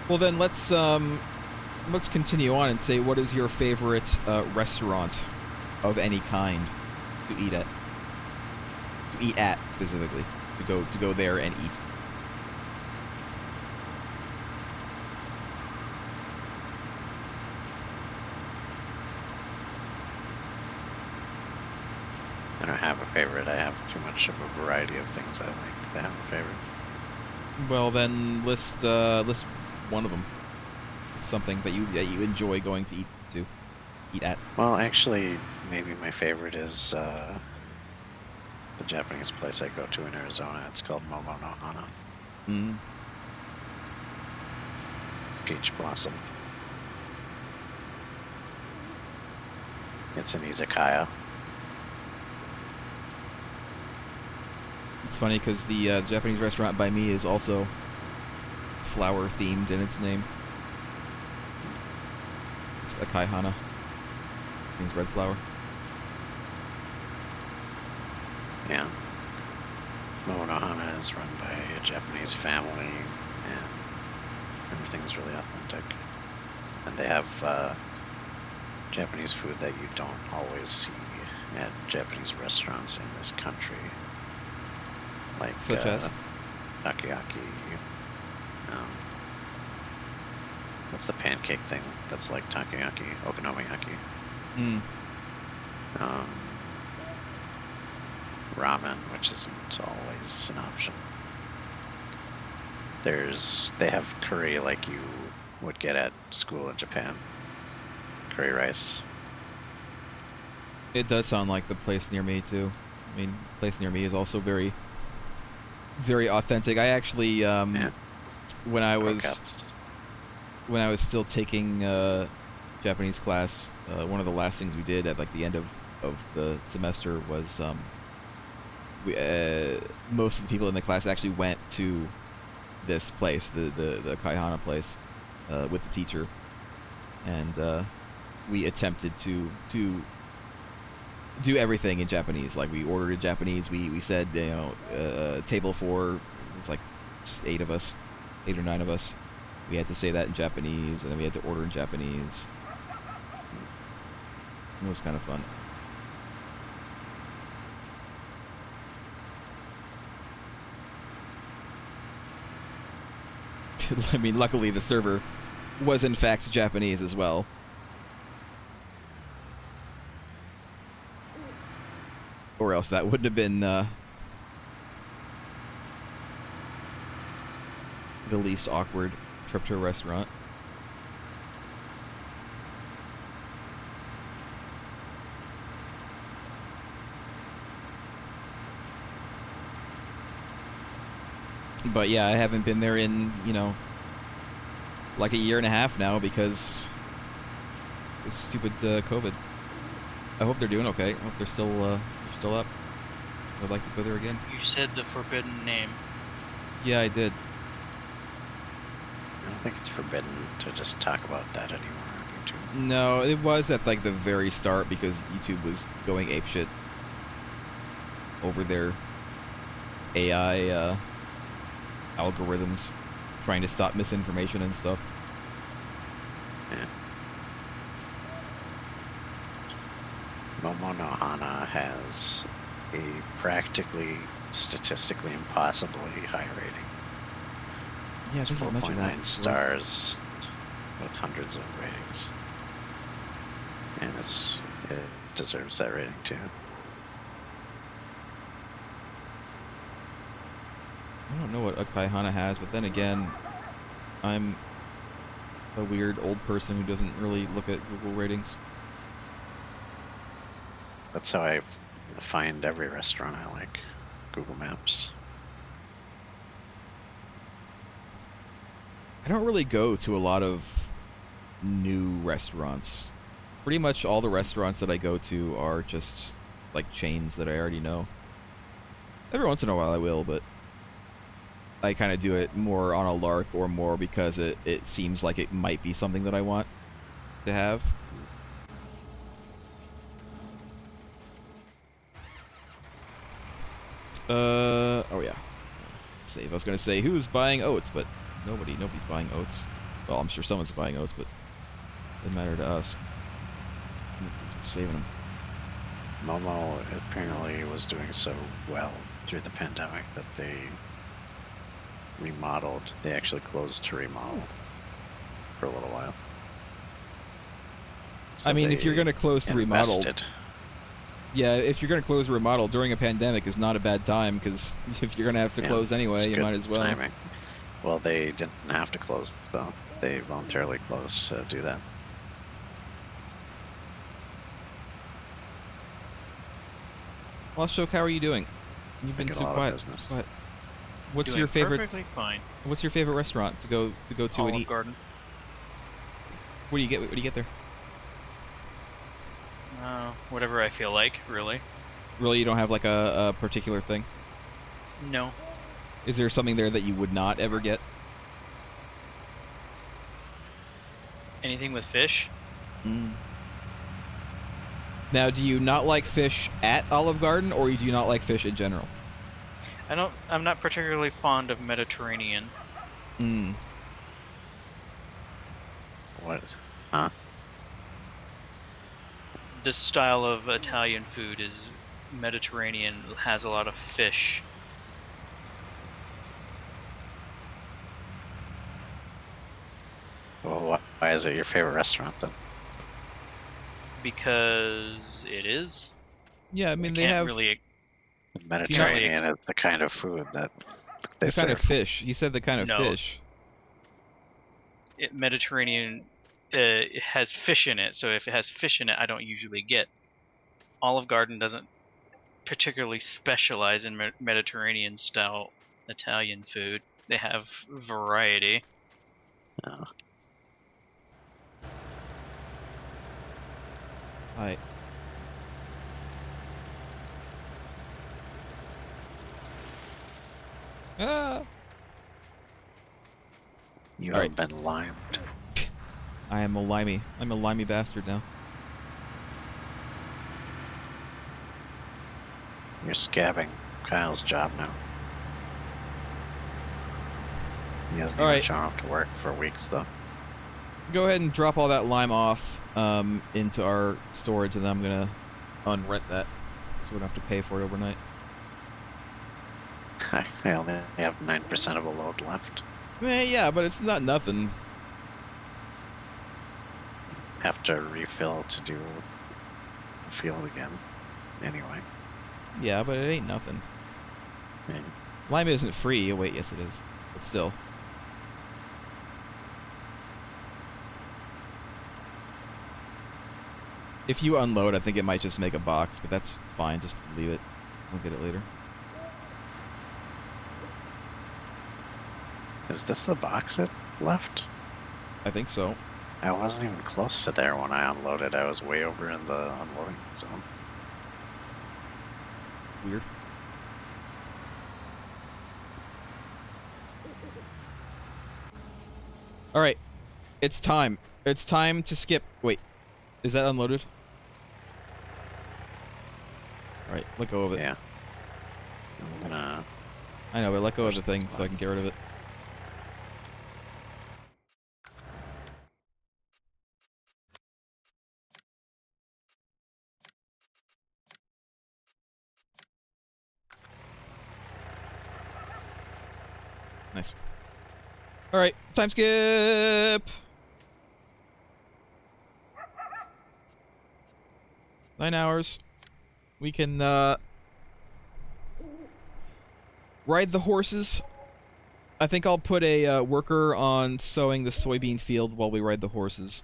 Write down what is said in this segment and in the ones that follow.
Well, then let's continue on and say, what is your favorite restaurant of any kind to eat at? To eat at specifically, to go there and eat. I don't have a favorite. I have too much of a variety of things I like to have a favorite. Well, then list one of them. Something that you enjoy going to eat at. Well, actually, maybe my favorite is the Japanese place I go to in Arizona. It's called Momo no Hana. Mm. Peach Blossom. It's an izakaya. It's funny because the Japanese restaurant by me is also flower themed in its name. It's Akai Hana. Means red flower. Yeah. Momo no Hana is run by a Japanese family, and everything's really authentic. And they have Japanese food that you don't always see at Japanese restaurants in this country. Like Such as? takoyaki. What's the pancake thing that's like takoyaki? Okonomiyaki. Mm. Ramen, which isn't always an option. They have curry like you would get at school in Japan. Curry rice. It does sound like the place near me too. I mean, the place near me is also very, very authentic. I actually, Yeah. when I Croquettes. was still taking Japanese class, one of the last things we did at like the end of the semester was most of the people in the class actually went to this place, the Kaihana place, with the teacher, and we attempted to do everything in Japanese. Like we ordered in Japanese. We said, you know, table 4. It was like 8 of us, 8 or 9 of us. We had to say that in Japanese, and then we had to order in Japanese. It was kind of fun. I mean, luckily the server was in fact Japanese as well. Or else that wouldn't have been the least awkward trip to a restaurant. But yeah, I haven't been there in, you know, like a year and a half now because this stupid COVID. I hope they're doing okay. I hope they're still up. I'd like to go there again. You said the forbidden name. Yeah, I did. I don't think it's forbidden to just talk about that anymore on YouTube. No, it was at like the very start because YouTube was going apeshit over their AI algorithms, trying to stop misinformation and stuff. Yeah. Momo no Hana has a practically statistically impossibly high rating. Yeah, It's there's a bunch of 4.9 that. stars with hundreds of ratings. And it deserves that rating too. I don't know what Akai Hana has, but then again, I'm a weird old person who doesn't really look at Google ratings. That's how I find every restaurant I like. Google Maps. I don't really go to a lot of new restaurants. Pretty much all the restaurants that I go to are just like chains that I already know. Every once in a while I will, but I kind of do it more on a lark or more because it seems like it might be something that I want to have. Oh yeah. Save. I was gonna say who's buying oats, but nobody's buying oats. Well, I'm sure someone's buying those, but they matter to us. We're saving them. Momo apparently was doing so well through the pandemic that they remodeled. They actually closed to remodel for a little while. So I mean, if you're going to close the remodel, invested. yeah, if you're going to close the remodel during a pandemic is not a bad time, because if you're going to have to Yeah, close it's anyway, you good might as well. timing. Well, they didn't have to close, though. They voluntarily closed to do that. Lost Joke, how are you doing? You've been Making a so lot of quiet. business. Quiet. What's Doing your favorite? Perfectly fine. What's your favorite restaurant to go to and Olive eat? Garden. What do you get? What do you get there? Whatever I feel like, really. Really, you don't have like a particular thing? No. Is there something there that you would not ever get? Anything with fish? Mm. Now, do you not like fish at Olive Garden, or do you not like fish in general? I'm not particularly fond of Mediterranean. Mm. What? Huh? This style of Italian food is Mediterranean, has a lot of fish. Well, why is it your favorite restaurant then? Because it is. Yeah, I mean I they can't have really. The Mediterranean is the kind of food that they the kind of serve. fish. You said the kind of No. fish. Mediterranean it has fish in it, so if it has fish in it, I don't usually get. Olive Garden doesn't particularly specialize in Mediterranean style Italian food. They have variety. Oh. Right. Ah. You All have been limed. I am a limey. I'm a limey bastard now. You're scabbing Kyle's job now. He hasn't even shown up to work for weeks, though. Go ahead and drop all that lime off into our storage, and then I'm gonna unrent that, so we don't have to pay for it overnight. I only have 9% of a load left. Yeah, but it's not nothing. Have to refill to do the field again. Anyway. Yeah, but it ain't nothing. Yeah. Lime isn't free. Oh, wait, yes it is. But still. If you unload, I think it might just make a box, but that's fine. Just leave it. We'll get it later. Is this the box it left? I think so. I wasn't even close to there when I unloaded. I was way over in the unloading zone. Weird. Alright. It's time. It's time to skip. Wait. Is that unloaded? Alright, let go of it. Yeah. I'm gonna... I know, but let go of the thing so I can get rid of it. Nice. Alright, time skip! 9 hours. We can, ride the horses. I think I'll put a worker on sowing the soybean field while we ride the horses.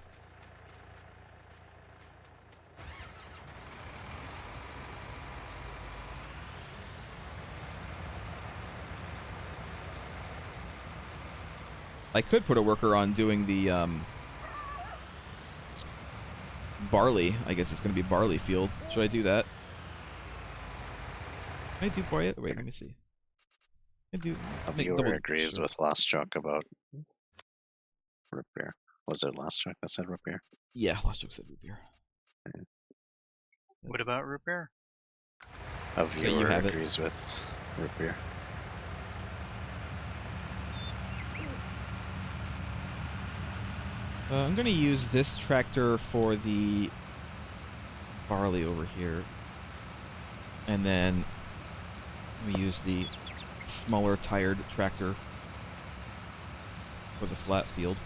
I could put a worker on doing the, barley. I guess it's going to be barley field. Should I do that? Can I do barley? Wait, let me see. I do. A viewer agrees with Lost Joke about root beer. Was it Lost Joke that said root beer? Yeah, Lost Joke said root beer. Yeah. What about root beer? A viewer agrees with root beer. I'm going to use this tractor for the barley over here. And then we use the smaller tired tractor for the flat field.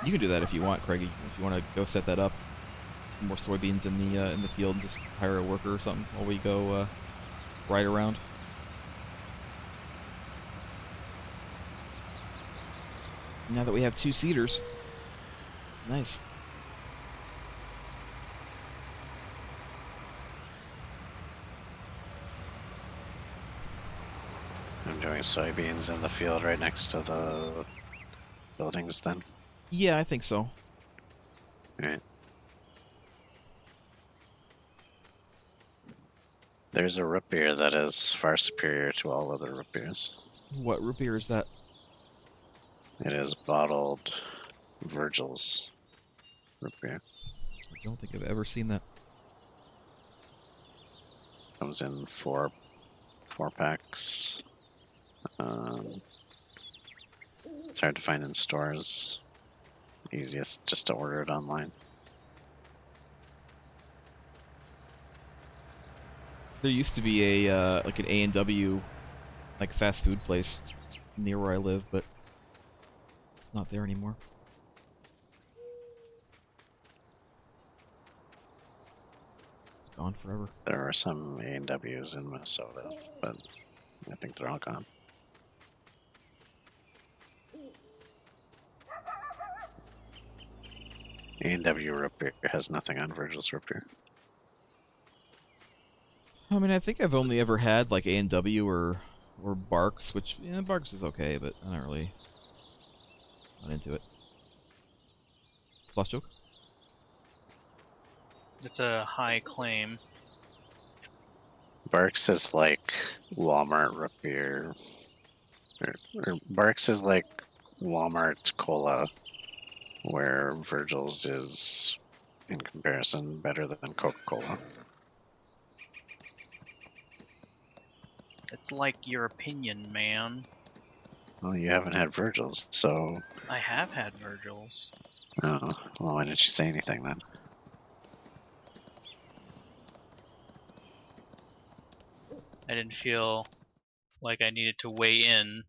You can do that if you want, Craigie. If you want to go set that up, more soybeans in the field, and just hire a worker or something while we go ride around. Now that we have 2 seaters, it's nice. I'm doing soybeans in the field right next to the buildings then. Yeah, I think so. Alright. There's a root beer that is far superior to all other root beers. What root beer is that? It is bottled Virgil's root beer. I don't think I've ever seen that. Comes in four packs. It's hard to find in stores. Easiest just to order it online. There used to be a like an A&W like fast food place near where I live, but it's not there anymore. It's gone forever. There are some A&Ws in Minnesota, but I think they're all gone. A&W root beer has nothing on Virgil's root beer. I mean, I think I've only ever had like A&W or Barks, which Barks is okay, but I'm not really not into it. Plus joke. It's a high claim. Barks is like Walmart root beer. Or Barks is like Walmart cola, where Virgil's is, in comparison, better than Coca-Cola. It's like your opinion, man. Well, you haven't had Virgil's, so... I have had Virgil's. Oh, well, why didn't you say anything then? I didn't feel like I needed to weigh in.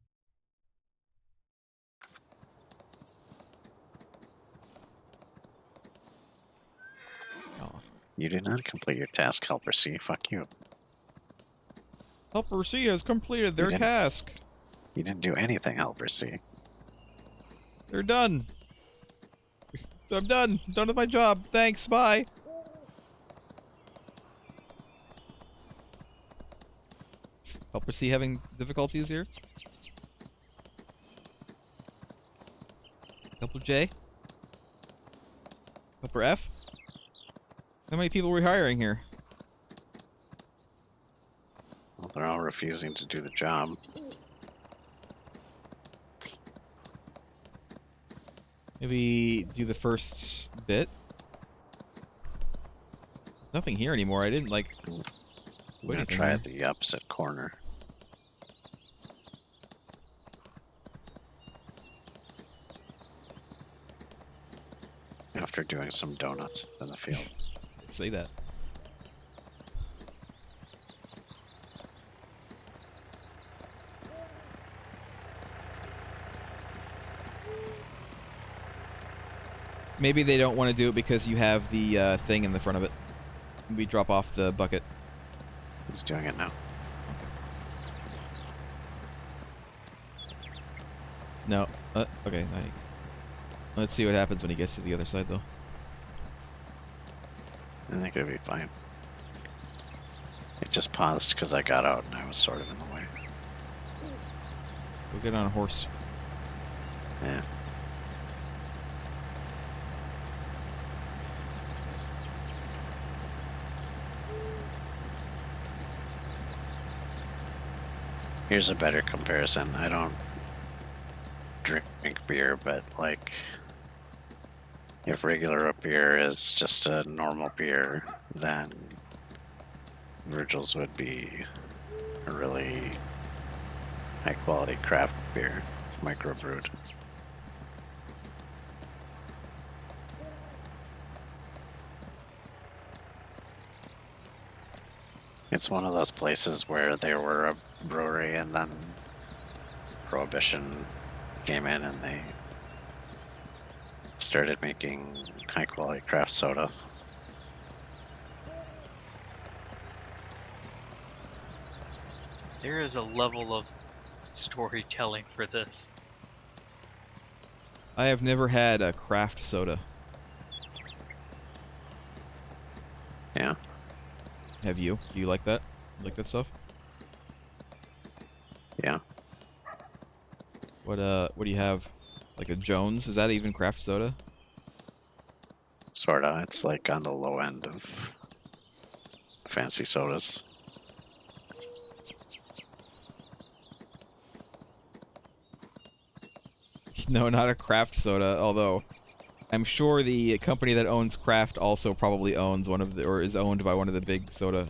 Oh. You did not complete your task, Helper C. Fuck you. Helper C has completed their didn't- task. You didn't do anything, Helper C. They're done. I'm done. I'm done with my job. Thanks. Bye. Helper C having difficulties here? Helper J? Helper F? How many people are we hiring here? Well, they're all refusing to do the job. Maybe do the first bit? Nothing here anymore. I didn't like... I'm Wait gonna a try minute. at the opposite corner. After doing some donuts in the field. Say that. Maybe they don't want to do it because you have the thing in the front of it. We drop off the bucket. He's doing it now. No. Okay. Let's see what happens when he gets to the other side, though. I think it'll be fine. It just paused because I got out and I was sort of in the way. Go get on a horse. Yeah. Here's a better comparison. I don't drink beer, but like, if regular root beer is just a normal beer, then Virgil's would be a really high quality craft beer, microbrewed. It's one of those places where they were a brewery and then Prohibition came in and they started making high quality craft soda. There is a level of storytelling for this. I have never had a craft soda. Yeah. Have you? Do you like that? Like that stuff? Yeah. What do you have? Like a Jones? Is that even craft soda? Sorta. It's like on the low end of fancy sodas. No, not a craft soda, although I'm sure the company that owns Kraft also probably owns one of the, or is owned by one of the big soda.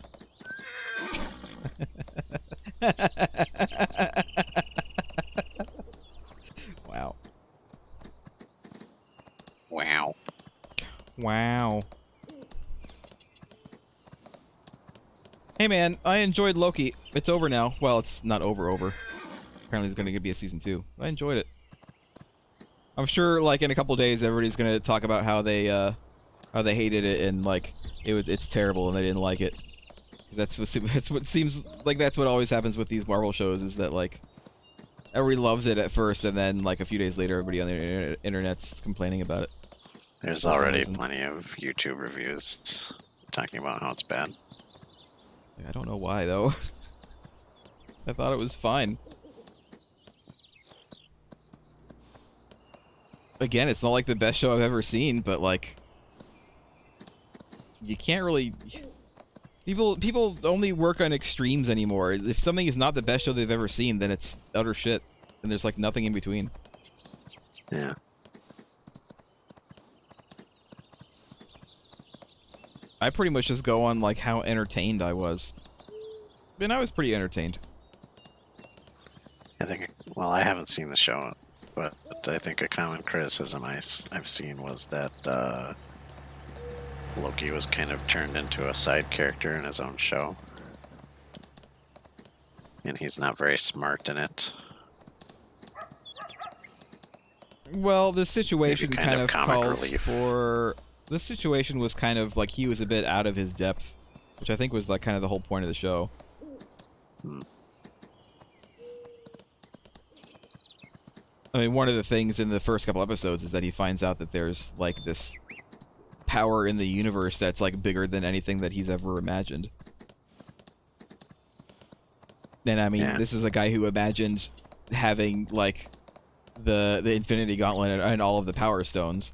Wow. Wow. Wow. Hey man, I enjoyed Loki. It's over now. Well, it's not over. Apparently there's going to be a season 2. I enjoyed it. I'm sure, like, in a couple days, everybody's going to talk about how they hated it and, like, it's terrible and they didn't like it. 'Cause that's what seems like that's what always happens with these Marvel shows, is that, like, everybody loves it at first and then, like, a few days later, everybody on the internet's complaining about it. There's For some already reason. plenty of YouTube reviews talking about how it's bad. I don't know why, though. I thought it was fine. Again, it's not like the best show I've ever seen, but, like, you can't really... People only work on extremes anymore. If something is not the best show they've ever seen, then it's utter shit. And there's, like, nothing in between. Yeah. I pretty much just go on, like, how entertained I was. And I was pretty entertained. I think, well, I haven't seen the show, but I think a common criticism I've seen was that Loki was kind of turned into a side character in his own show. And he's not very smart in it. Well, the situation Maybe kind of comic calls relief. for... The situation was kind of like he was a bit out of his depth, which I think was, like, kind of the whole point of the show. Hmm. I mean, one of the things in the first couple episodes is that he finds out that there's, like, this power in the universe that's, like, bigger than anything that he's ever imagined. And, I mean, Yeah. this is a guy who imagined having, like, the Infinity Gauntlet and all of the Power Stones.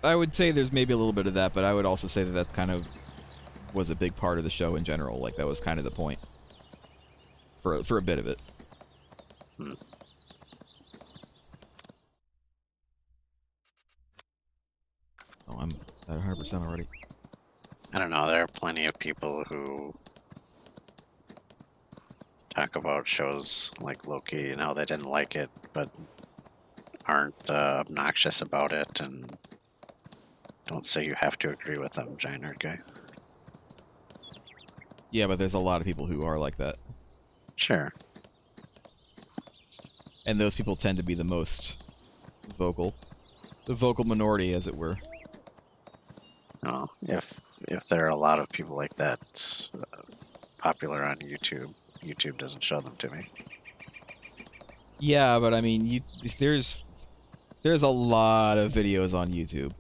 I would say there's maybe a little bit of that, but I would also say that that's kind of was a big part of the show in general. Like, that was kind of the point for a bit of it. Hmm. Oh, I'm at 100% already. I don't know, there are plenty of people who talk about shows like Loki and how they didn't like it, but aren't obnoxious about it and don't say you have to agree with them, giant nerd guy. Yeah, but there's a lot of people who are like that. Sure. And those people tend to be the most vocal. The vocal minority, as it were. No, if there are a lot of people like that popular on YouTube, YouTube doesn't show them to me. Yeah, but I mean, there's a lot of videos on YouTube.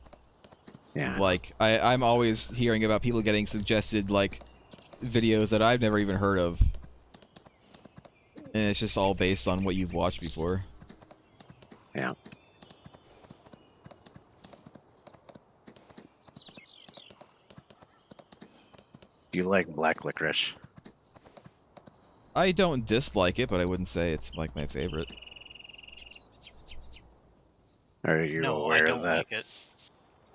Yeah. Like, I'm always hearing about people getting suggested, like, videos that I've never even heard of. And it's just all based on what you've watched before. Yeah. Do you like black licorice? I don't dislike it, but I wouldn't say it's, like, my favorite. Are you No, I aware don't that like it.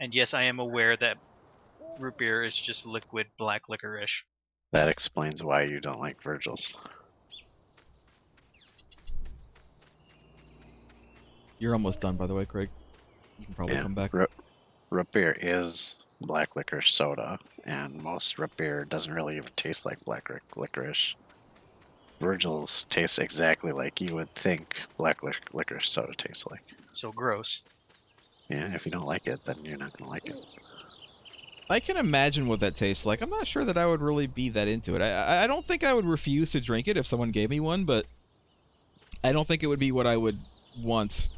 And yes, I am aware that root beer is just liquid black licorice. that explains why you don't like Virgil's? You're almost done, by the way, Craig. You can probably Yeah, come back. root beer is black licorice soda, and most root beer doesn't really even taste like licorice. Virgil's tastes exactly like you would think black licorice soda tastes like. So gross. Yeah, if you don't like it, then you're not gonna like it. I can imagine what that tastes like. I'm not sure that I would really be that into it. I don't think I would refuse to drink it if someone gave me one, but I don't think it would be what I would want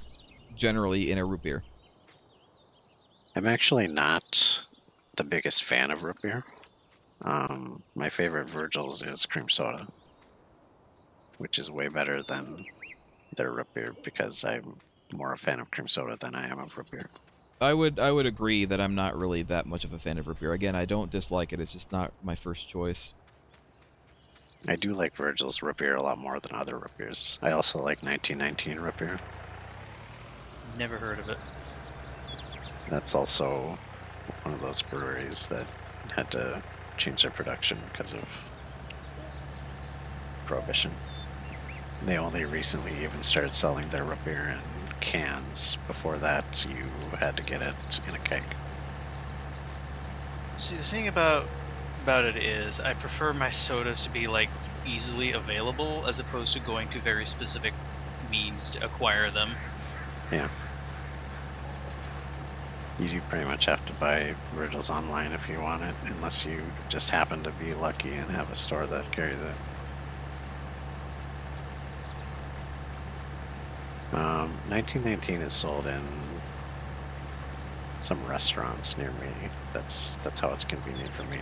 generally in a root beer. I'm actually not the biggest fan of root beer. My favorite Virgil's is cream soda, which is way better than their root beer because I'm more a fan of cream soda than I am of root beer. I would agree that I'm not really that much of a fan of root beer. Again, I don't dislike it. It's just not my first choice. I do like Virgil's root beer a lot more than other root beers. I also like 1919 root beer. Never heard of it. That's also one of those breweries that had to change their production because of prohibition. They only recently even started selling their root beer in cans. Before that, you had to get it in a keg. See, the thing about it is, I prefer my sodas to be like easily available as opposed to going to very specific means to acquire them. Yeah. You do pretty much have to buy Virgil's online if you want it, unless you just happen to be lucky and have a store that carries it. 1919 is sold in some restaurants near me. That's how it's convenient for me.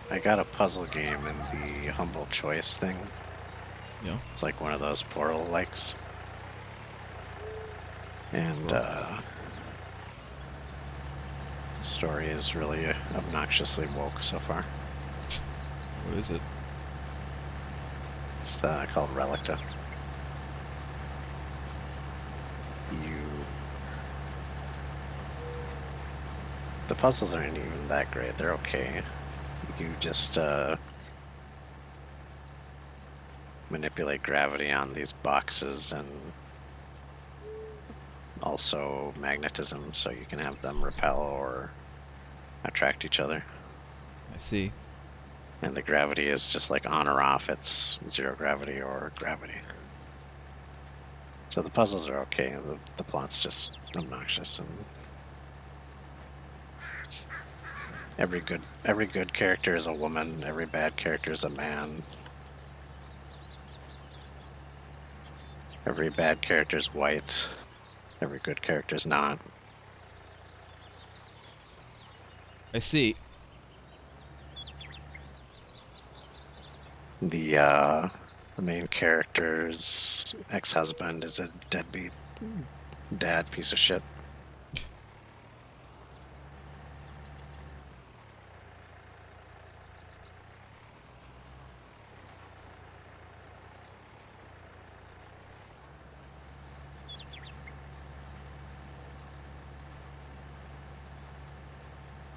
I got a puzzle game in the Humble Choice thing. Yeah. It's like one of those Portal likes. And the story is really obnoxiously woke so far. What is it? It's called Relicta. The puzzles aren't even that great. They're okay. You just manipulate gravity on these boxes and also magnetism, so you can have them repel or attract each other. I see. And the gravity is just like on or off. It's zero gravity or gravity. So the puzzles are okay. The plot's just obnoxious, and every good character is a woman. Every bad character is a man. Every bad character is white. Every good character is not. I see. The main character's ex-husband is a deadbeat dad piece of shit.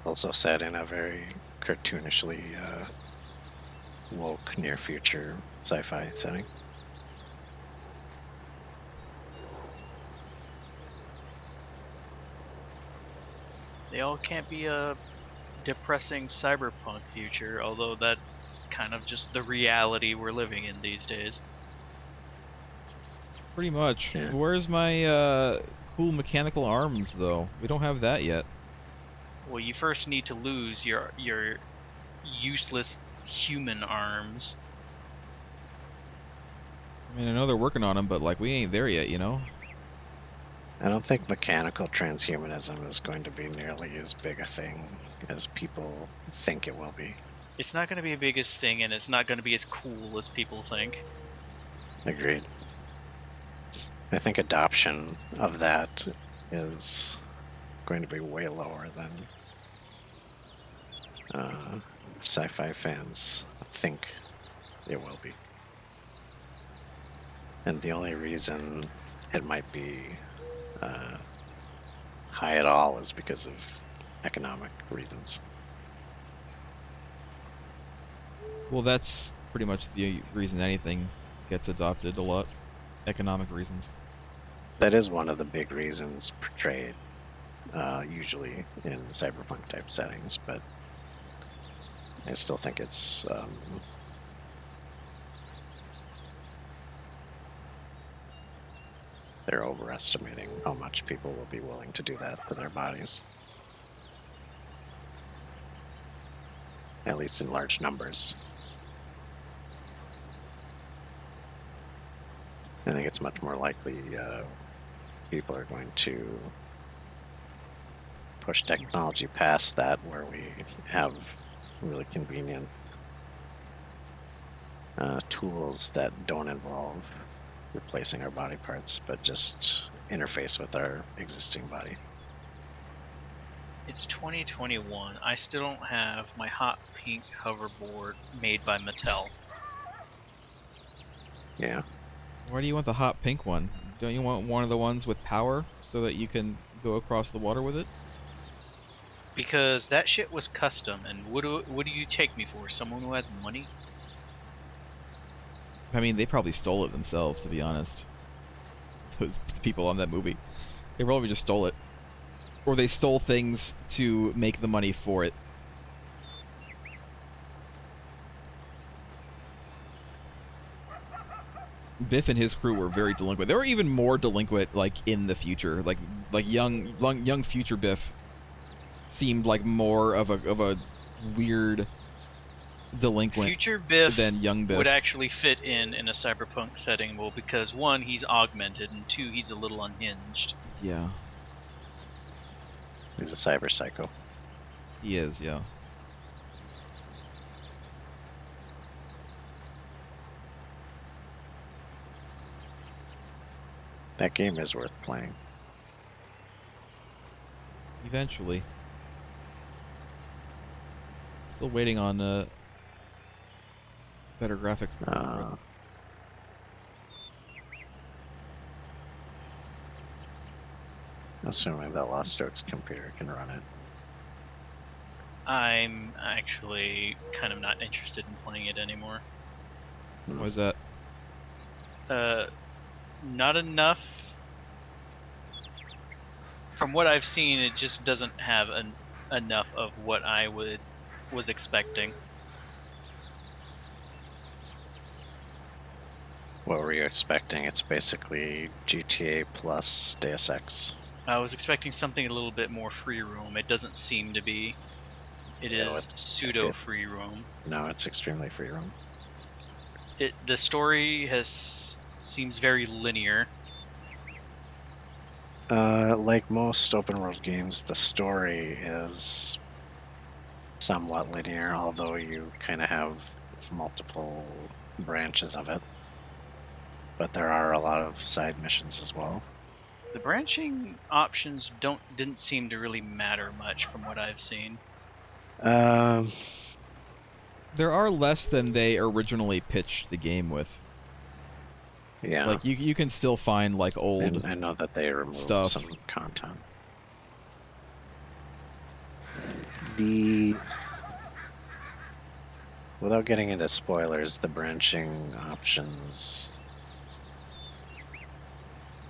Also set in a very cartoonishly woke near future sci-fi setting. They all can't be a depressing cyberpunk future, although that's kind of just the reality we're living in these days. Pretty much. Yeah. Where's my cool mechanical arms, though? We don't have that yet. Well, you first need to lose your useless human arms. I mean, I know they're working on them, but like we ain't there yet, you know? I don't think mechanical transhumanism is going to be nearly as big a thing as people think it will be. It's not going to be the biggest thing, and it's not going to be as cool as people think. Agreed. I think adoption of that is going to be way lower than sci-fi fans think it will be. And the only reason it might be high at all is because of economic reasons. Well, that's pretty much the reason anything gets adopted a lot. Economic reasons. That is one of the big reasons portrayed, usually in cyberpunk type settings, but I still think it's they're overestimating how much people will be willing to do that to their bodies. At least in large numbers. I think it's much more likely people are going to push technology past that, where we have really convenient tools that don't involve replacing our body parts, but just interface with our existing body. It's 2021. I still don't have my hot pink hoverboard made by Mattel. Yeah. Why do you want the hot pink one? Don't you want one of the ones with power so that you can go across the water with it? Because that shit was custom, and what do you take me for? Someone who has money? I mean, they probably stole it themselves, to be honest. Those people on that movie. They probably just stole it. Or they stole things to make the money for it. Biff and his crew were very delinquent. They were even more delinquent, like, in the future. Like young future Biff seemed like more of a weird delinquent Future Biff than young Biff. would actually fit in a cyberpunk setting, well, because one, he's augmented, and two, he's a little unhinged. Yeah. He's a cyber psycho. He is, yeah. That game is worth playing. Eventually. Still waiting on better graphics. Assuming that Lost Strokes computer can run it. I'm actually kind of not interested in playing it anymore. What is that? Not enough. From what I've seen, it just doesn't have enough of what I was expecting. What were you expecting? It's basically GTA plus Deus Ex. I was expecting something a little bit more free roam. It doesn't seem to be. It is pseudo free roam. No, it's extremely free roam. The story seems very linear. Like most open world games, the story is somewhat linear, although you kind of have multiple branches of it. But there are a lot of side missions as well. The branching options didn't seem to really matter much from what I've seen. There are less than they originally pitched the game with. Yeah. Like you can still find like old. And I know that they removed stuff. some content. Without getting into spoilers, the branching options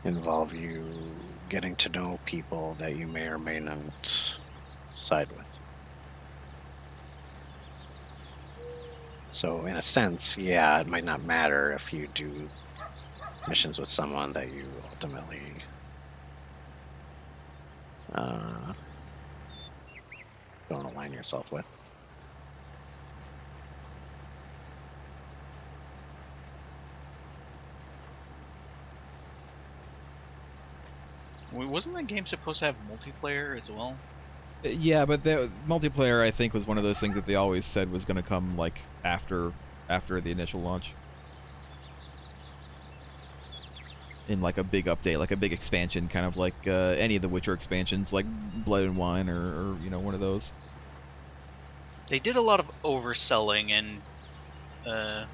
involve you getting to know people that you may or may not side with. So in a sense, yeah, it might not matter if you do missions with someone that you ultimately don't align yourself with. Wasn't that game supposed to have multiplayer as well? Yeah, but the multiplayer I think was one of those things that they always said was going to come like after the initial launch. in like a big update, like a big expansion, kind of like any of the Witcher expansions, like Blood and Wine or you know, one of those. They did a lot of overselling and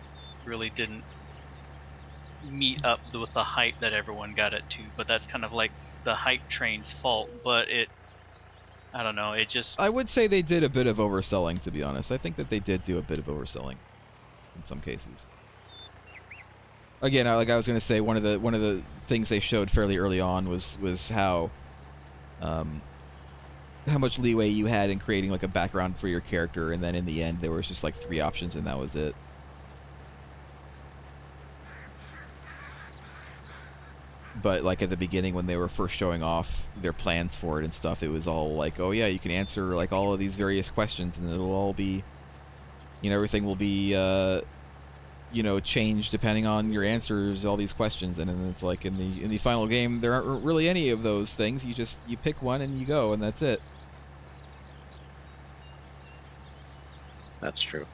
really didn't meet up with the hype that everyone got it to. But that's kind of like the hype train's fault. But I don't know. It just I would say they did a bit of overselling, to be honest. I think that they did do a bit of overselling in some cases. Again, like I was going to say, one of the things they showed fairly early on was how much leeway you had in creating like a background for your character, and then in the end there was just like 3 options and that was it. But like at the beginning when they were first showing off their plans for it and stuff, it was all like, oh yeah, you can answer like all of these various questions and it'll all be, you know, everything will be you know, changed depending on your answers, all these questions. And then it's like in the final game there aren't really any of those things. You pick one and you go, and that's it. That's true.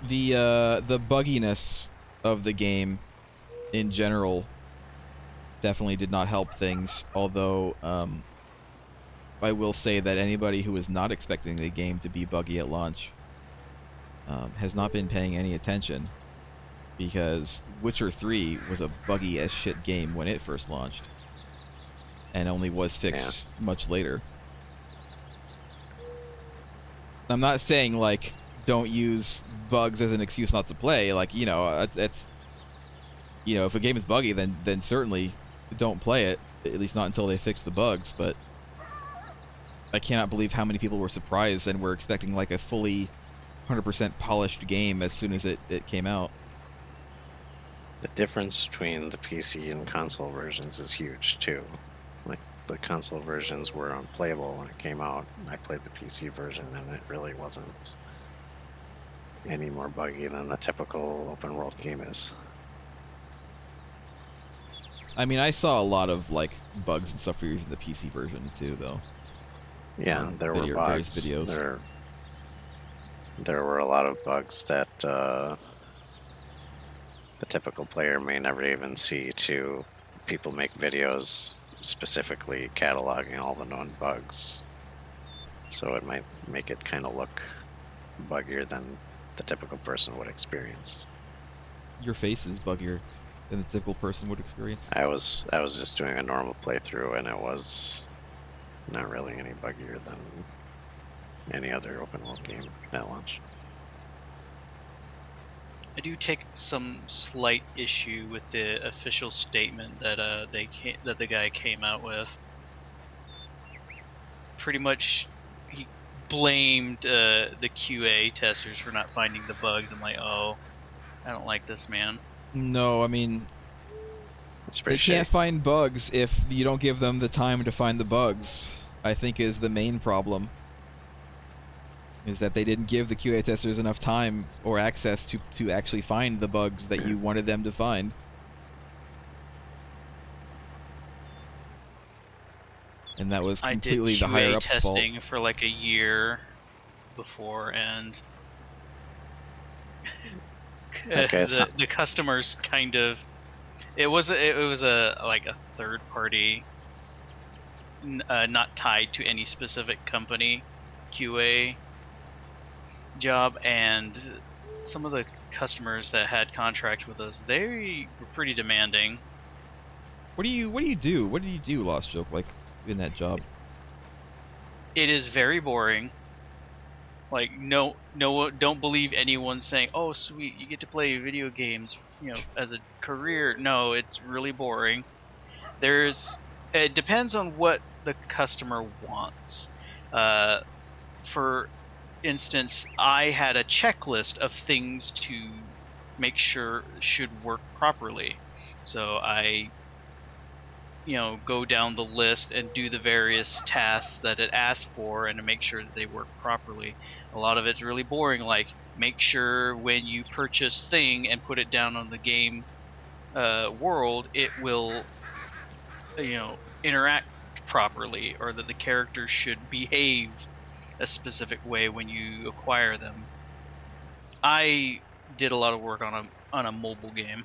The bugginess of the game in general definitely did not help things, although I will say that anybody who was not expecting the game to be buggy at launch has not been paying any attention, because Witcher 3 was a buggy as shit game when it first launched and only was fixed much later. I'm not saying like don't use bugs as an excuse not to play. Like, you know, it's, you know, if a game is buggy, then certainly don't play it, at least not until they fix the bugs. But I cannot believe how many people were surprised and were expecting like a fully 100% polished game as soon as it came out. The difference between the PC and console versions is huge too. Like, the console versions were unplayable when it came out. I played the PC version and it really wasn't any more buggy than the typical open world game is. I mean, I saw a lot of like bugs and stuff for using the PC version too, though. Yeah, there were various bugs. videos. There were a lot of bugs that the typical player may never even see too. People make videos specifically cataloging all the known bugs, so it might make it kind of look buggier than the typical person would experience. Your face is buggier than the typical person would experience. I was just doing a normal playthrough, and it was not really any buggier than any other open world game at launch. I do take some slight issue with the official statement that that the guy came out with. Pretty much, he blamed the QA testers for not finding the bugs. I'm like, oh, I don't like this, man. No, I mean, they Shitty. can't find bugs if you don't give them the time to find the bugs, I think is the main problem. Is that they didn't give the QA testers enough time or access to actually find the bugs that you wanted them to find. And that was completely the higher ups' fault. I did QA testing for like a year before, and the customers kind of, it was a like a third party, not tied to any specific company QA job, and some of the customers that had contracts with us, they were pretty demanding. What do you do? What did you do, Lost Joke, like in that job? It is very boring. Like, no, don't believe anyone saying, "Oh, sweet, you get to play video games, you know, as a career." No, it's really boring. It depends on what the customer wants. For instance, I had a checklist of things to make sure should work properly. So I, you know, go down the list and do the various tasks that it asked for and to make sure that they work properly. A lot of it's really boring, like make sure when you purchase thing and put it down on the game world, it will interact properly, or that the character should behave a specific way when you acquire them. I did a lot of work on a mobile game.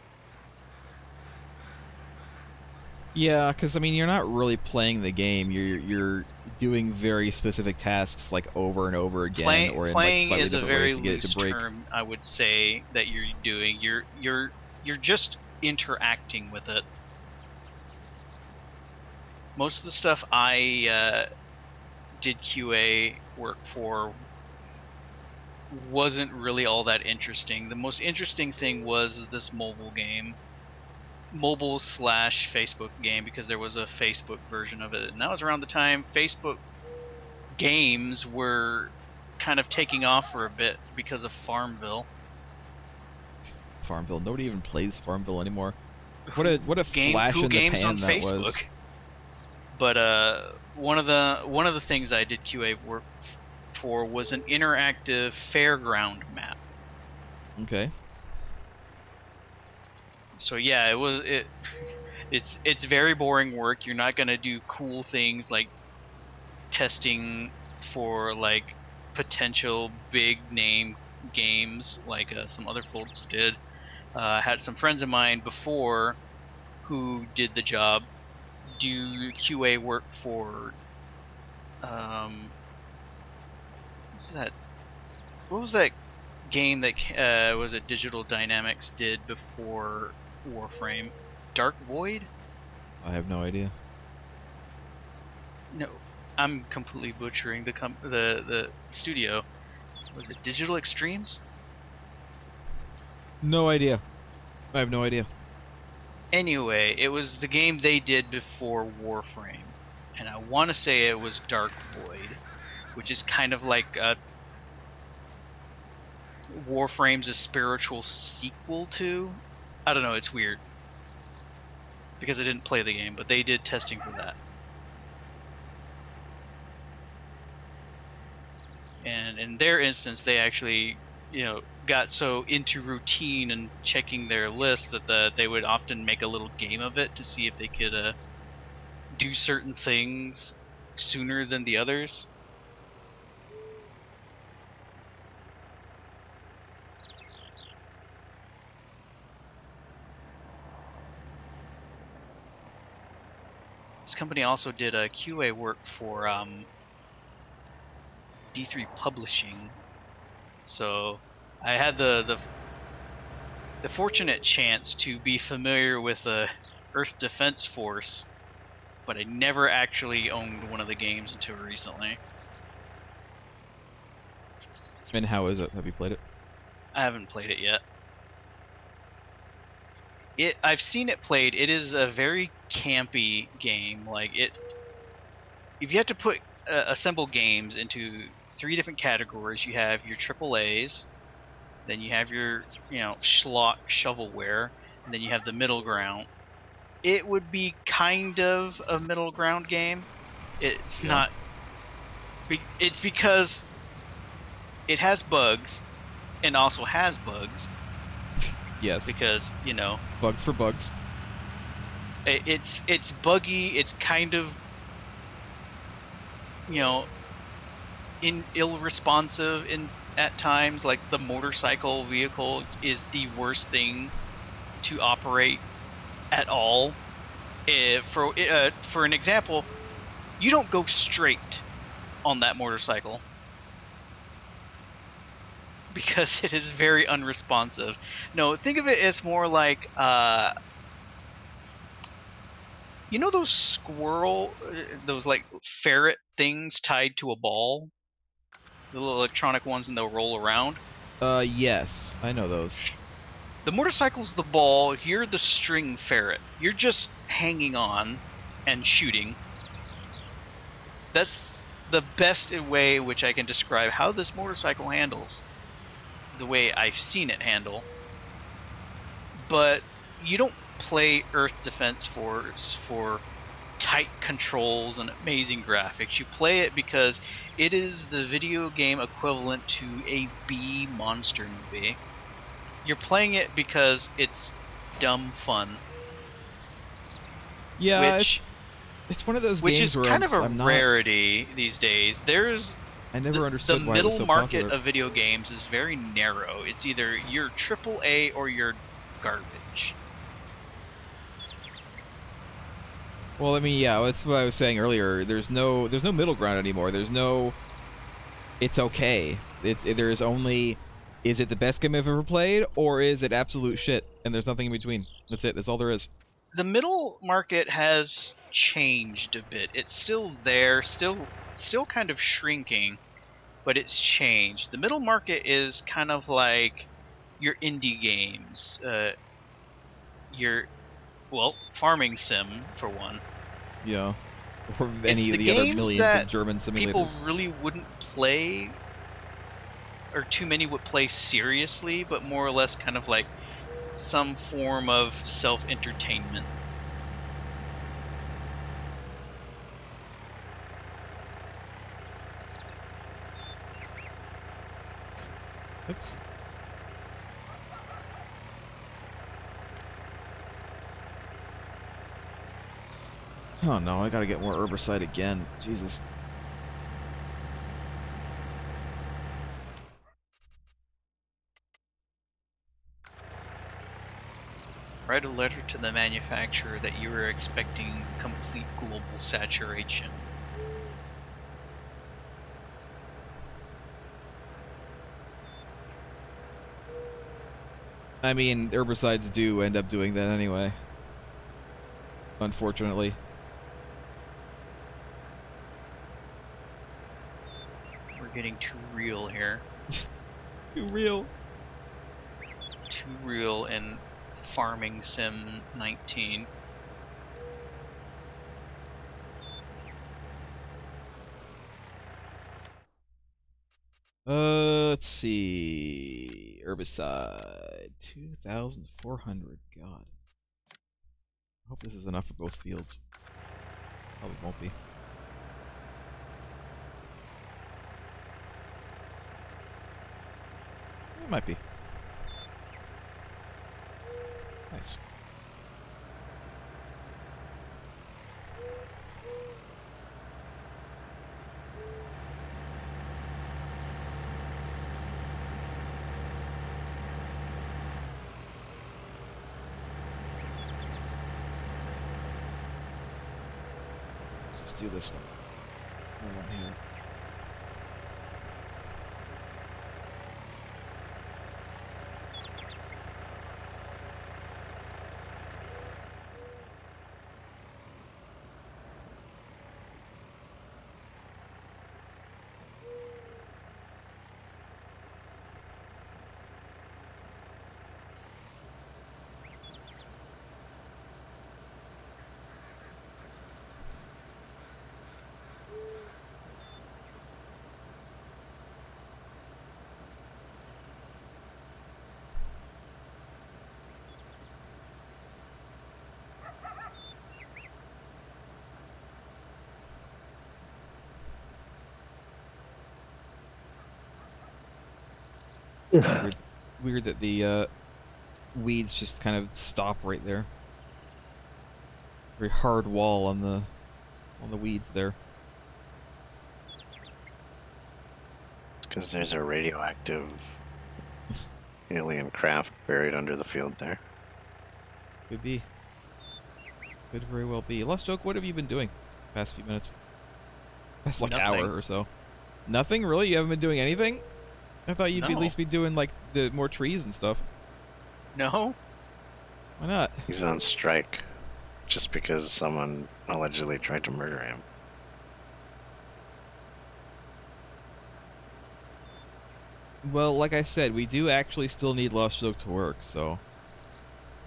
Yeah, because I mean, you're not really playing the game. You're doing very specific tasks like over and over again, or in like Playing slightly is a different ways very to get it to loose break. term, I would say, that you're doing. You're just interacting with it. Most of the stuff I did QA work for wasn't really all that interesting. The most interesting thing was this mobile game. Mobile/Facebook game, because there was a Facebook version of it. And that was around the time Facebook games were kind of taking off for a bit because of Farmville. Farmville. Nobody even plays Farmville anymore. What a flash Who in the games pan on that Facebook? was. But one of the things I did QA work for was an interactive fairground map. Okay. So yeah, it's very boring work. You're not gonna do cool things like testing for like potential big name games like some other folks did. I had some friends of mine before who did the job do QA work for what was that game that was it Digital Dynamics did before Warframe? Dark Void? I have no idea. No, I'm completely butchering the studio. Was it Digital Extremes? No idea. I have no idea. Anyway, it was the game they did before Warframe, and I want to say it was Dark Void, which is kind of like Warframe's a spiritual sequel to. I don't know, it's weird because I didn't play the game, but they did testing for that. And in their instance, they actually, got so into routine and checking their list that they would often make a little game of it to see if they could do certain things sooner than the others. This company also did a QA work for D3 Publishing, so I had the fortunate chance to be familiar with the Earth Defense Force, but I never actually owned one of the games until recently. And how is it? Have you played it? I haven't played it yet. I've seen it played. It is a very campy game. Like if you have to put assemble games into 3 different categories, you have your AAAs, then you have your schlock shovelware, and then you have the middle ground. It would be kind of a middle ground game. It's not. It's because it has bugs, and also has bugs. Yes. Because bugs for bugs. It's buggy. It's kind of ill-responsive at times. Like the motorcycle vehicle is the worst thing to operate at all. For an example, you don't go straight on that motorcycle because it is very unresponsive. No, think of it as more like those those like ferret things tied to a ball, the little electronic ones, and they'll roll around. Yes, I know those. The motorcycle's the ball, you're the string ferret. You're just hanging on and shooting. That's the best way which I can describe how this motorcycle handles. The way I've seen it handle. But you don't play Earth Defense Force for tight controls and amazing graphics. You play it because it is the video game equivalent to a B monster movie. You're playing it because it's dumb fun. Yeah, which It's one of those which games is where kind of a I'm not. rarity these days. There's I never the understood why it middle was so market popular. of video games is very narrow. It's either you're AAA or you're garbage. Well, I mean, yeah, that's what I was saying earlier. There's no middle ground anymore. There's no. It's okay. There is only. Is it the best game I've ever played, or is it absolute shit? And there's nothing in between. That's it. That's all there is. The middle market has changed a bit. It's still there, still kind of shrinking, but it's changed. The middle market is kind of like your indie games, your farming sim for one. Yeah. Or It's any the of the other games millions that of German people simulators. really wouldn't play, or too many would play seriously, but more or less kind of like some form of self-entertainment. Oops. Oh no, I gotta get more herbicide again. Jesus. Write a letter to the manufacturer that you were expecting complete global saturation. I mean, herbicides do end up doing that anyway. Unfortunately. We're getting too real here. Too real. Too real in Farming Sim 19. Let's see. Herbicide. 2,400. God. I hope this is enough for both fields. Probably won't be. It might be. Nice. Let's do this one. One here. Weird that the weeds just kind of stop right there. Very hard wall on the weeds there. Because there's a radioactive alien craft buried under the field there. Could be. Could very well be. Lost Joke, what have you been doing past few minutes? Past like Nothing. hour or so. Nothing? Really? You haven't been doing anything? I thought you'd No. at least be doing like the more trees and stuff. No? Why not? He's on strike just because someone allegedly tried to murder him. Well, like I said, we do actually still need Lost Joke to work, so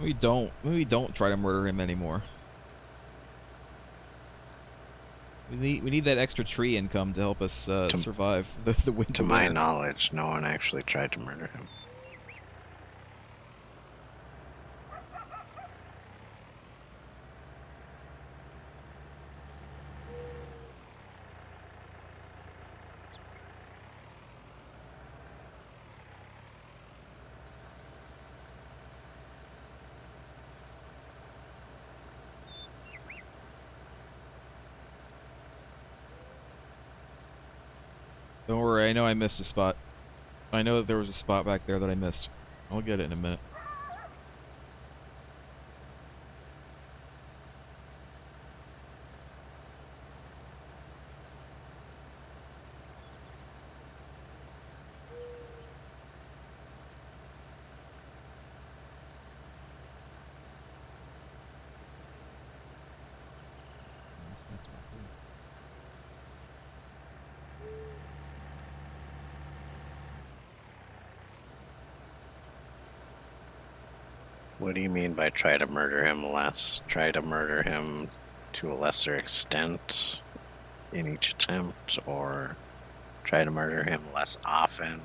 maybe don't try to murder him anymore. We need that extra tree income to help us survive the winter. To my knowledge, no one actually tried to murder him. Don't worry, I know I missed a spot. I know that there was a spot back there that I missed. I'll get it in a minute. That's right too. What do you mean by try to murder him less? Try to murder him to a lesser extent in each attempt, or try to murder him less often?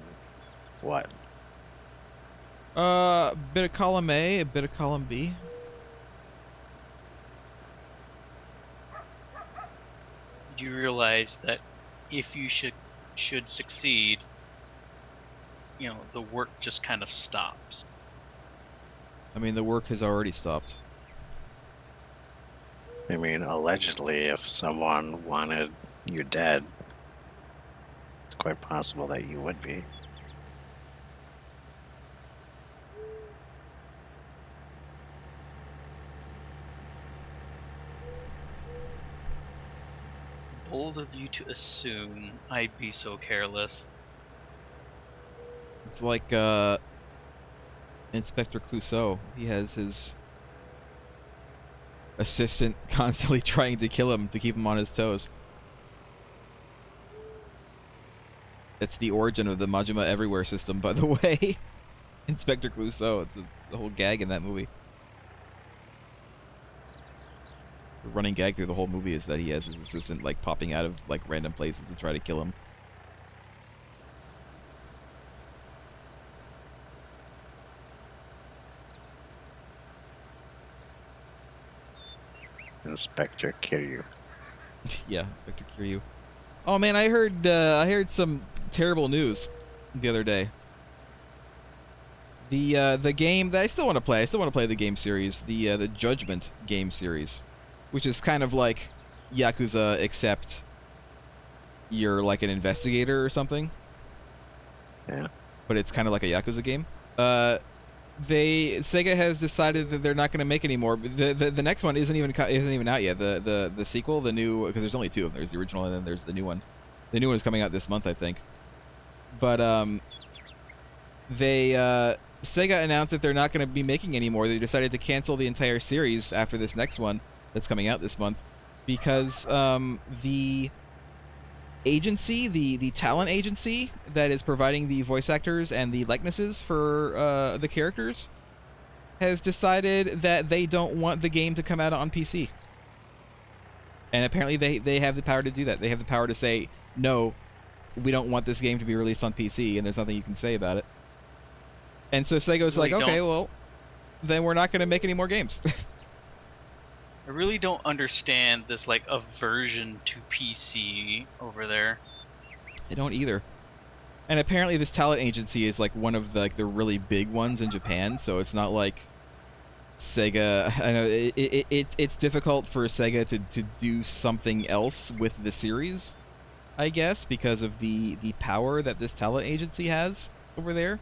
What? A bit of column A, a bit of column B. Do you realize that if you should succeed, you know, the work just kind of stops? I mean, the work has already stopped. I mean, allegedly, if someone wanted you dead, it's quite possible that you would be. Bold of you to assume I'd be so careless. It's like Inspector Clouseau. He has his assistant constantly trying to kill him to keep him on his toes. It's the origin of the Majima Everywhere system, by the way. Inspector Clouseau. It's the whole gag in that movie. The running gag through the whole movie is that he has his assistant like popping out of like random places to try to kill him. Inspector Kiryu. Yeah, Inspector Kiryu. Oh man, I heard some terrible news the other day. The game that I still want to play. I still want to play the game series, the Judgment game series, which is kind of like Yakuza, except you're like an investigator or something. Yeah. But it's kind of like a Yakuza game. Sega has decided that they're not going to make any more. The next one isn't even out yet. The sequel, the new, because there's only two of them. There's the original and then there's the new one. The new one is coming out this month, I think. But Sega announced that they're not going to be making any more. They decided to cancel the entire series after this next one that's coming out this month because the agency, the talent agency that is providing the voice actors and the likenesses for the characters, has decided that they don't want the game to come out on PC. And apparently they have the power to do that. They have the power to say, no, we don't want this game to be released on PC, and there's nothing you can say about it. And so Sega's Really like, okay, don't. well, then we're not going to make any more games. I really don't understand this like aversion to PC over there. I don't either. And apparently this talent agency is like one of the really big ones in Japan, so it's not like Sega. I know it's difficult for Sega to do something else with the series, I guess, because of the power that this talent agency has over there.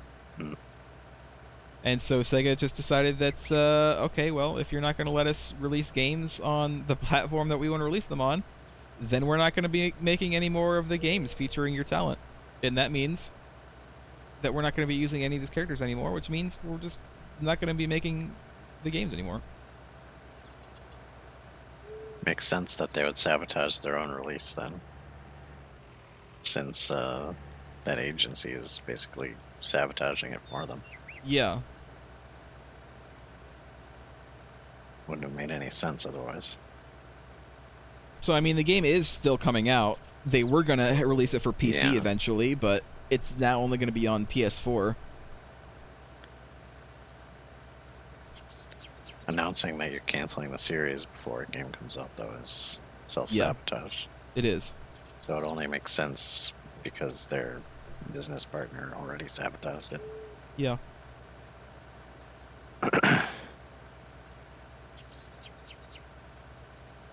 And so Sega just decided that, okay, well, if you're not going to let us release games on the platform that we want to release them on, then we're not going to be making any more of the games featuring your talent. And that means that we're not going to be using any of these characters anymore, which means we're just not going to be making the games anymore. Makes sense that they would sabotage their own release then, since that agency is basically sabotaging it for them. Yeah. Wouldn't have made any sense otherwise. So, I mean, the game is still coming out. They were going to release it for PC Yeah. eventually, but it's now only going to be on PS4. Announcing that you're canceling the series before a game comes out, though, is self-sabotage. It is. So it only makes sense because their business partner already sabotaged it. Yeah.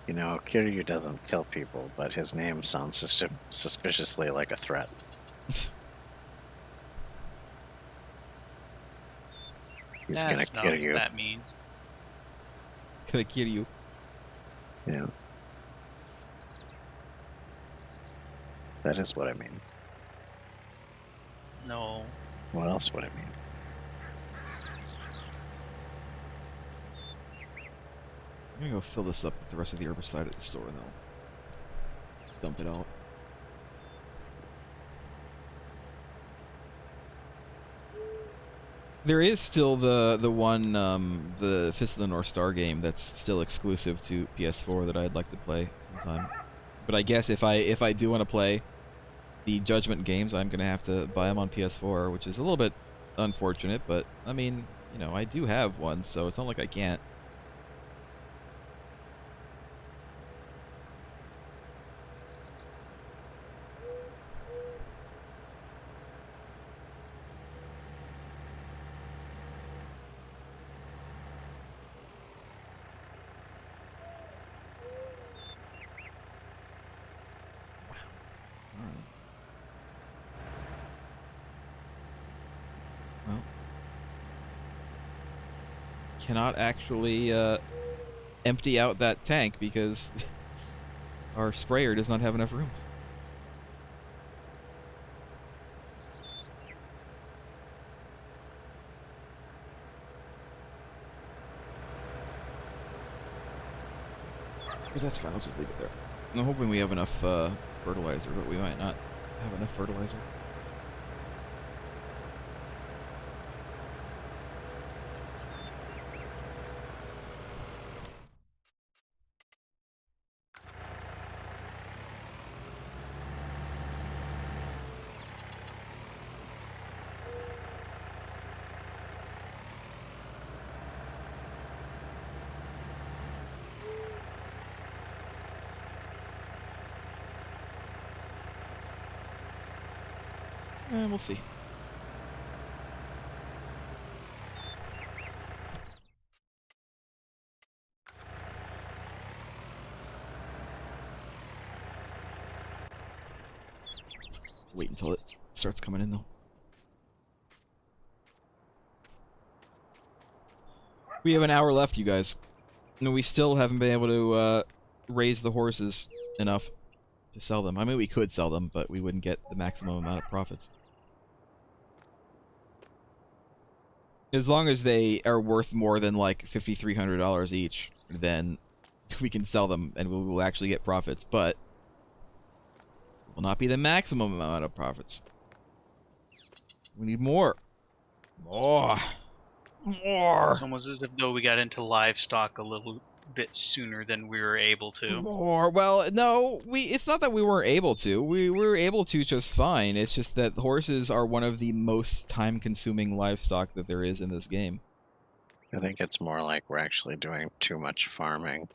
You know, Kiryu doesn't kill people, but his name sounds suspiciously like a threat. He's gonna That's not kill what you. that means. Gonna kill you. Yeah. That is what it means. No. What else would it mean? I'm gonna go fill this up with the rest of the herbicide at the store, and I'll dump it out. There is still the one the Fist of the North Star game that's still exclusive to PS4 that I'd like to play sometime. But I guess if I do want to play the Judgment games, I'm gonna have to buy them on PS4, which is a little bit unfortunate. But I mean, you know, I do have one, so it's not like I can't. Well, cannot actually empty out that tank because our sprayer does not have enough room. But that's fine, I'll just leave it there. I'm hoping we have enough fertilizer, but we might not have enough fertilizer. We'll see. Wait until it starts coming in, though. We have an hour left, you guys. No, we still haven't been able to raise the horses enough to sell them. I mean, we could sell them, but we wouldn't get the maximum amount of profits. As long as they are worth more than like $5,300 each, then we can sell them and we will actually get profits, but it will not be the maximum amount of profits. We need more. More. More. It's almost as if though we got into livestock a little bit sooner than we were able to. More. Well, no, it's not that we weren't able to. We were able to just fine. It's just that horses are one of the most time-consuming livestock that there is in this game. I think it's more like we're actually doing too much farming.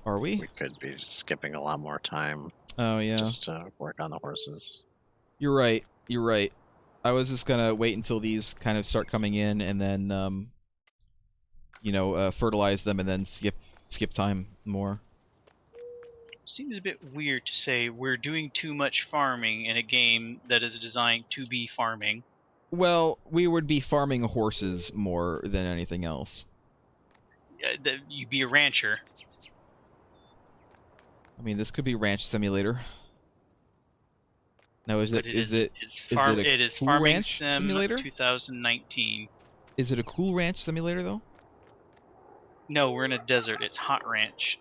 Are we? We could be skipping a lot more time. Oh, yeah. Just to work on the horses. You're right. You're right. I was just gonna wait until these kind of start coming in and then, you know, fertilize them and then skip time more. Seems a bit weird to say we're doing too much farming in a game that is designed to be farming. Well, we would be farming horses more than anything else. You'd be a rancher. I mean, this could be Ranch Simulator. Now, is it a cool Farming ranch Sim simulator? 2019. Is it a cool ranch simulator though? No, we're in a desert. It's Hot Ranch.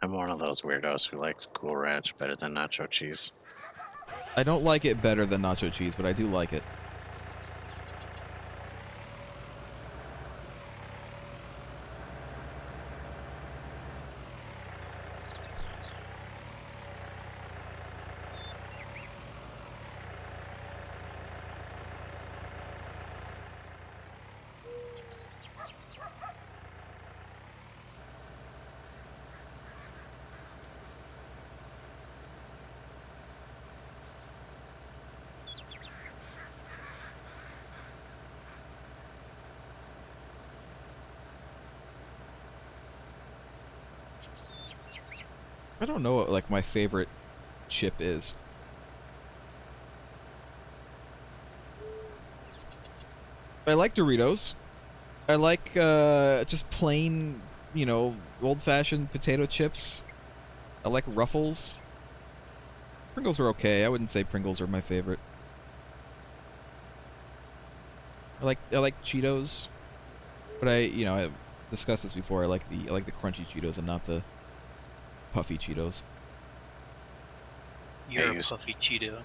I'm one of those weirdos who likes Cool Ranch better than nacho cheese. I don't like it better than nacho cheese, but I do like it. I don't know what like my favorite chip is. I like Doritos. I like just plain, you know, old-fashioned potato chips. I like Ruffles. Pringles are okay. I wouldn't say Pringles are my favorite. I like Cheetos, but I've discussed this before. I like the crunchy Cheetos and not the puffy Cheetos. You're a used- puffy Cheeto.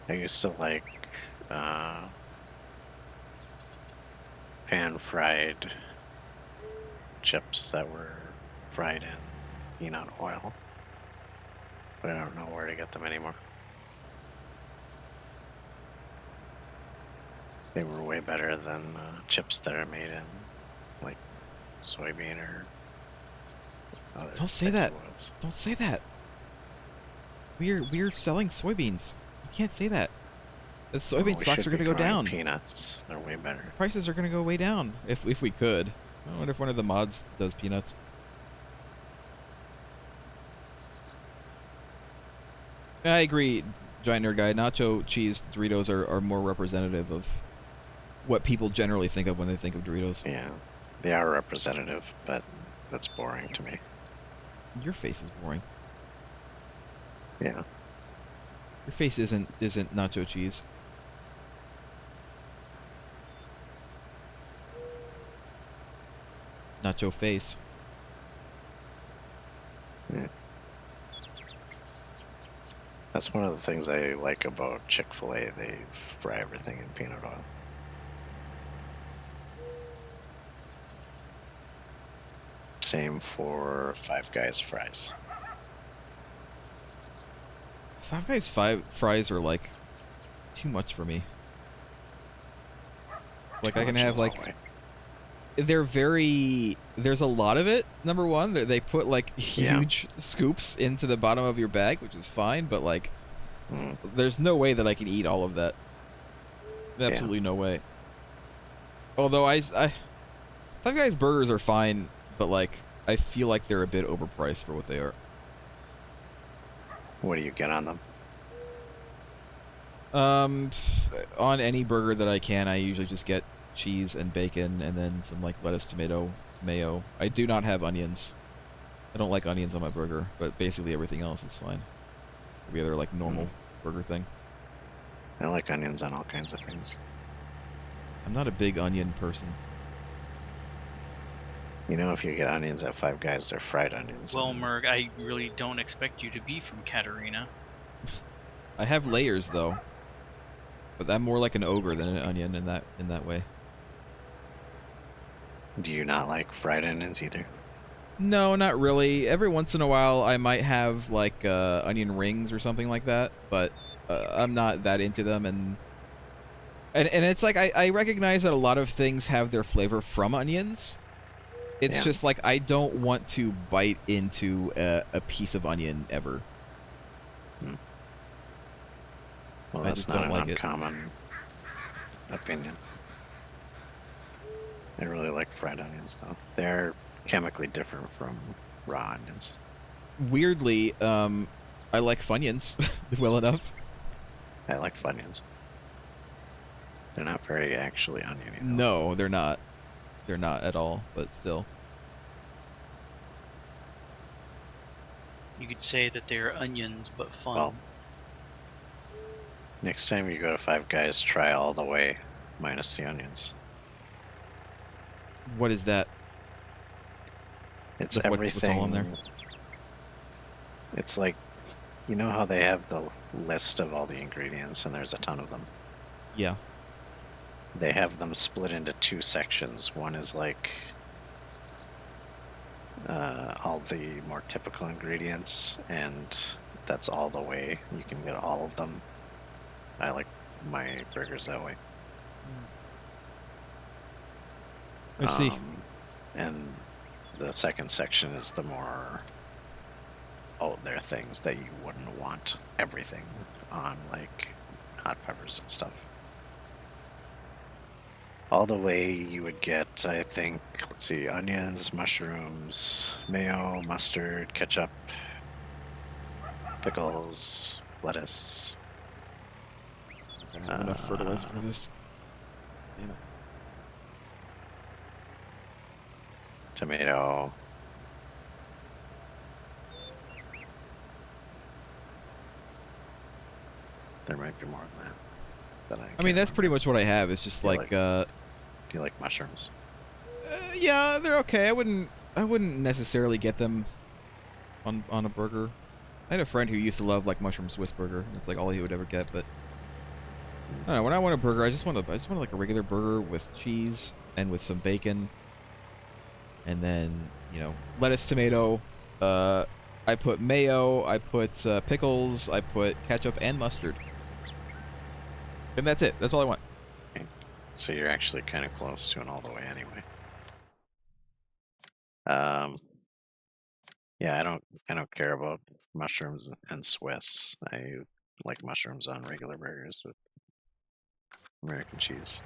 I used to like pan-fried chips that were fried in peanut oil, but I don't know where to get them anymore. They were way better than chips that are made in like soybean or other Don't say types that. of oils. Don't say that. We're selling soybeans. You can't say that. The soybean we stocks should are be going to go growing down. Peanuts, they're way better. Prices are going to go way down if we could. I wonder if one of the mods does peanuts. I agree, Giant Nerd Guy. Nacho cheese Doritos are more representative of what people generally think of when they think of Doritos. Yeah, they are representative, but that's boring to me. Your face is boring. Yeah. Your face isn't nacho cheese. Nacho face. Yeah. That's one of the things I like about Chick-fil-A. They fry everything in peanut oil. Same for Five Guys fries. Five Guys fries are like too much for me. Like I can have like they're very there's a lot of it. Number one, they put like huge scoops into the bottom of your bag, which is fine, but like there's no way that I can eat all of that. Absolutely no way. Although Five Guys burgers are fine, but like I feel like they're a bit overpriced for what they are. What do you get on them? On any burger that I can, I usually just get cheese and bacon and then some like lettuce, tomato, mayo. I do not have onions. I don't like onions on my burger, but basically everything else is fine. Every other like normal burger thing. I like onions on all kinds of things. I'm not a big onion person. You know, if you get onions at Five Guys, they're fried onions. Well, Merg, I really don't expect you to be from Katarina. I have layers though, but I'm more like an ogre than an onion in that way. Do you not like fried onions either? No, not really. Every once in a while, I might have like onion rings or something like that, but I'm not that into them. And it's like I recognize that a lot of things have their flavor from onions. It's just like I don't want to bite into a piece of onion ever. Well, I that's just not don't like an it. uncommon opinion. I really like fried onions, though. They're chemically different from raw onions. Weirdly, I like Funyuns well enough. I like Funyuns. They're not very actually oniony. Though. No, they're not. They're not at all, but still. You could say that they're onions, but fun. Well, next time you go to Five Guys, try all the way, minus the onions. What is that? It's What's everything. all in there? It's like, you know how they have the list of all the ingredients, and there's a ton of them. Yeah. They have them split into two sections. One is like all the more typical ingredients, and that's all the way. You can get all of them. I like my burgers that way. I see. And the second section is the more out there things that you wouldn't want everything on, like hot peppers and stuff. All the way you would get, I think, let's see, onions, mushrooms, mayo, mustard, ketchup, pickles, lettuce. I don't have enough fertilizer for this. Damn it. Tomato. There might be more than that. I mean, that's pretty much what I have. It's just Do you like, Do you like mushrooms? yeah, they're okay. I wouldn't necessarily get them on a burger. I had a friend who used to love like mushroom Swiss burger. That's like all he would ever get. But I don't know. When I want a burger, I just want like a regular burger with cheese and with some bacon, and then lettuce, tomato. I put mayo. I put pickles. I put ketchup and mustard. And that's it. That's all I want. Okay. So you're actually kind of close to an all the way anyway. Yeah, I don't care about mushrooms and Swiss. I like mushrooms on regular burgers with American cheese.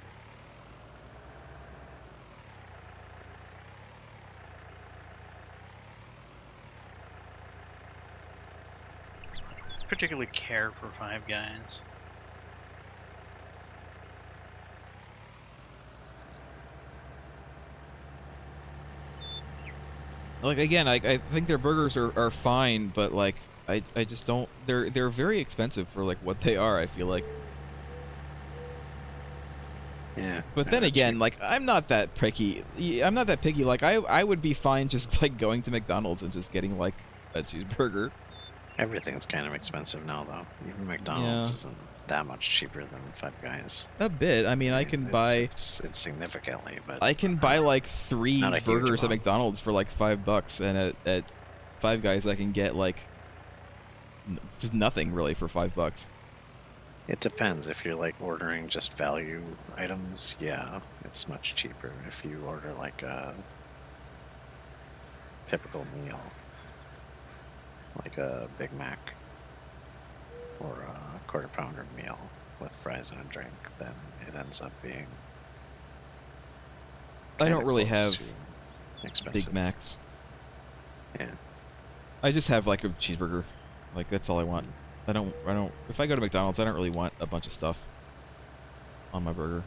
Particularly care for Five Guys. Like again, I think their burgers are fine, but like I just don't. They're very expensive for like what they are. I feel like. Yeah. But then again, like I'm not that picky. I'm not that picky. Like I would be fine just like going to McDonald's and just getting like a cheeseburger. Everything's kind of expensive now, though. Even McDonald's isn't that much cheaper than Five Guys. A bit. I mean, I can buy. It's significantly, but I can buy like 3 not a huge burgers at amount. McDonald's for like $5, and at Five Guys I can get like just nothing really for $5. It depends. If you're like ordering just value items, yeah, it's much cheaper. If you order like a typical meal, like a Big Mac or a quarter pounder meal with fries and a drink, then it ends up being. I don't kinda really close have to expensive. Big Macs. Yeah. I just have like a cheeseburger. Like that's all I want. I don't. If I go to McDonald's, I don't really want a bunch of stuff on my burger,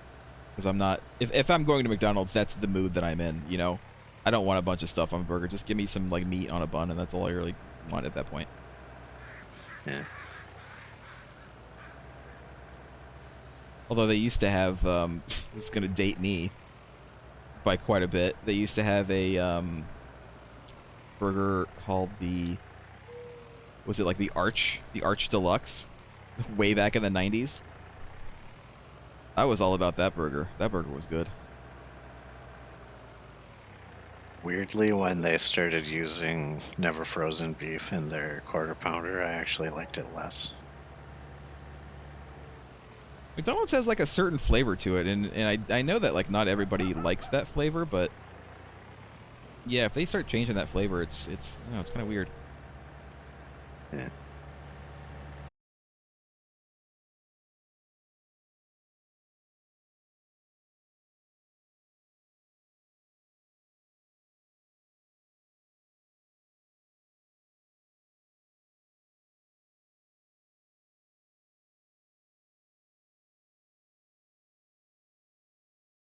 because I'm not. If I'm going to McDonald's, that's the mood that I'm in. I don't want a bunch of stuff on a burger. Just give me some like meat on a bun, and that's all I really want at that point. Yeah. Although they used to have, it's gonna date me by quite a bit. They used to have a burger called was it like the Arch Deluxe, way back in the 90s. I was all about that burger. That burger was good. Weirdly, when they started using never frozen beef in their quarter pounder, I actually liked it less. McDonald's has like a certain flavor to it, and I know that like not everybody likes that flavor, but yeah, if they start changing that flavor, it's kind of weird. Yeah.